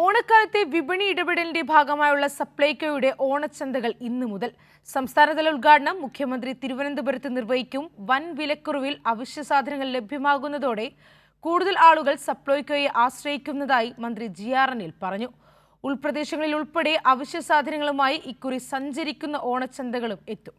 ഓണക്കാലത്തെ വിപണി ഇടപെടലിന്റെ ഭാഗമായുള്ള സപ്ലൈകോയുടെ ഓണച്ചന്തകൾ ഇന്നു മുതൽ. സംസ്ഥാനതല ഉദ്ഘാടനം മുഖ്യമന്ത്രി തിരുവനന്തപുരത്ത് നിർവഹിക്കും. വൻ വിലക്കുറവിൽ അവശ്യ സാധനങ്ങൾ ലഭ്യമാകുന്നതോടെ കൂടുതൽ ആളുകൾ സപ്ലൈകോയെ ആശ്രയിക്കുന്നതായി മന്ത്രി GR അനിൽ പറഞ്ഞു. ഉൾപ്രദേശങ്ങളിൽ ഉൾപ്പെടെ അവശ്യ സാധനങ്ങളുമായി ഇക്കുറി സഞ്ചരിക്കുന്ന ഓണച്ചന്തകളും എത്തും.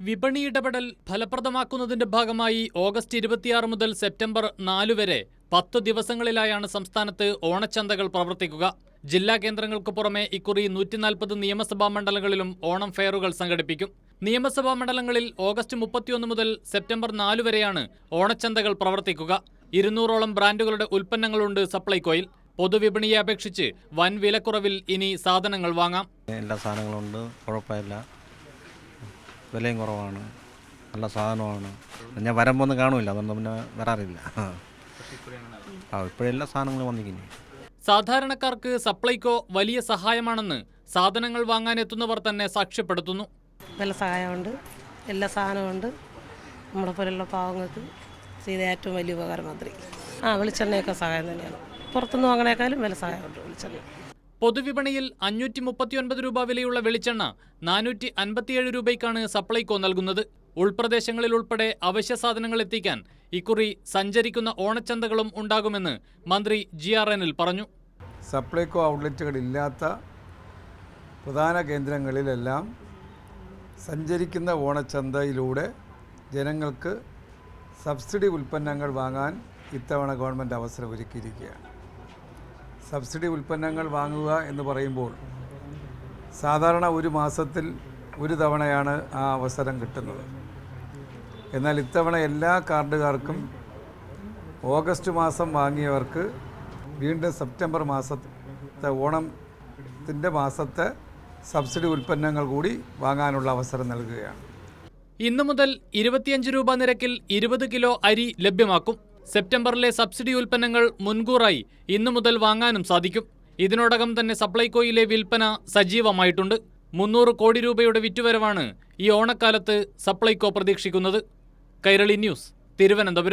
വിപണി ഇടപെടൽ ഫലപ്രദമാക്കുന്നതിന്റെ ഭാഗമായി ഓഗസ്റ്റ് 26 മുതൽ സെപ്റ്റംബർ 4 വരെ 10 ദിവസങ്ങളിലായാണ് സംസ്ഥാനത്ത് ഓണച്ചന്തകൾ പ്രവർത്തിക്കുക. ജില്ലാ കേന്ദ്രങ്ങൾക്ക് പുറമെ ഇക്കുറി 140 നിയമസഭാ മണ്ഡലങ്ങളിലും ഓണം ഫെയറുകൾ സംഘടിപ്പിക്കും. നിയമസഭാ മണ്ഡലങ്ങളിൽ ഓഗസ്റ്റ് 31 മുതൽ സെപ്റ്റംബർ 4 വരെയാണ് ഓണച്ചന്തകൾ പ്രവർത്തിക്കുക. 200ഓളം ബ്രാൻഡുകളുടെ ഉൽപ്പന്നങ്ങളുണ്ട് സപ്ലൈകോയിൽ. പൊതുവിപണിയെ അപേക്ഷിച്ച് വൻ വിലക്കുറവിൽ ഇനി സാധനങ്ങൾ വാങ്ങാം. എല്ലാ സാധനങ്ങളുണ്ട്, കുഴപ്പമില്ല, വിലയും കുറവാണ്, നല്ല സാധനമാണ്. ഞാൻ വരുമ്പോൾ ഒന്നും കാണുമില്ല, അതുകൊണ്ട് പിന്നെ വരാറില്ല. ഇപ്പോഴെല്ലാ സാധനങ്ങളും വന്നിരിക്കുന്നു. സാധാരണക്കാർക്ക് സപ്ലൈകോ വലിയ സഹായമാണെന്ന് സാധനങ്ങൾ വാങ്ങാനെത്തുന്നവർ തന്നെ സാക്ഷ്യപ്പെടുത്തുന്നു. നല്ല സഹായമുണ്ട്, എല്ലാ സാധനമുണ്ട്. നമ്മളെ പോലുള്ള പാവങ്ങൾക്ക് ചെയ്ത ഏറ്റവും വലിയ ഉപകാരം മന്ത്രി. വെളിച്ചെണ്ണയൊക്കെ സഹായം തന്നെയാണ്. പുറത്തുനിന്ന് വാങ്ങണേക്കാളും വില സഹായമുണ്ട് വെളിച്ചെണ്ണ. പൊതുവിപണിയിൽ 539 രൂപ വിലയുള്ള വെളിച്ചെണ്ണ 457 രൂപയ്ക്കാണ് സപ്ലൈകോ നൽകുന്നത്. ഉൾപ്രദേശങ്ങളിൽ ഉൾപ്പെടെ അവശ്യ സാധനങ്ങൾ എത്തിക്കാൻ ഇക്കുറി സഞ്ചരിക്കുന്ന ഓണച്ചന്തകളും ഉണ്ടാകുമെന്ന് മന്ത്രി GR അനിൽ പറഞ്ഞു. സപ്ലൈകോ ഔട്ട്ലെറ്റുകളില്ലാത്ത പ്രധാന കേന്ദ്രങ്ങളിലെല്ലാം സഞ്ചരിക്കുന്ന ഓണച്ചന്തയിലൂടെ ജനങ്ങൾക്ക് സബ്സിഡി ഉൽപ്പന്നങ്ങൾ വാങ്ങാൻ ഇത്തവണ ഗവൺമെൻറ് അവസരം ഒരുക്കിയിരിക്കുകയാണ്. സബ്സിഡി ഉൽപ്പന്നങ്ങൾ വാങ്ങുക എന്ന് പറയുമ്പോൾ സാധാരണ ഒരു മാസത്തിൽ ഒരു തവണയാണ് ആ അവസരം കിട്ടുന്നത്. എന്നാൽ ഇത്തവണ എല്ലാ കാർഡുകാർക്കും ഓഗസ്റ്റ് മാസം വാങ്ങിയവർക്ക് വീണ്ടും സെപ്റ്റംബർ മാസത്തെ ഓണത്തിൻ്റെ മാസത്തെ സബ്സിഡി ഉൽപ്പന്നങ്ങൾ കൂടി വാങ്ങാനുള്ള അവസരം നൽകുകയാണ്. ഇന്നു മുതൽ 25 രൂപ നിരക്കിൽ 20 കിലോ അരി ലഭ്യമാക്കും. സെപ്റ്റംബറിലെ സബ്സിഡി ഉൽപ്പന്നങ്ങൾ മുൻകൂറായി ഇന്നു മുതൽ വാങ്ങാനും സാധിക്കും. ഇതിനോടകം തന്നെ സപ്ലൈകോയിലെ വിൽപ്പന സജീവമായിട്ടുണ്ട്. 300 കോടി രൂപയുടെ വിറ്റുവരവാണ് ഈ ഓണക്കാലത്ത് സപ്ലൈകോ പ്രതീക്ഷിക്കുന്നത്. കൈരളി ന്യൂസ്, തിരുവനന്തപുരം.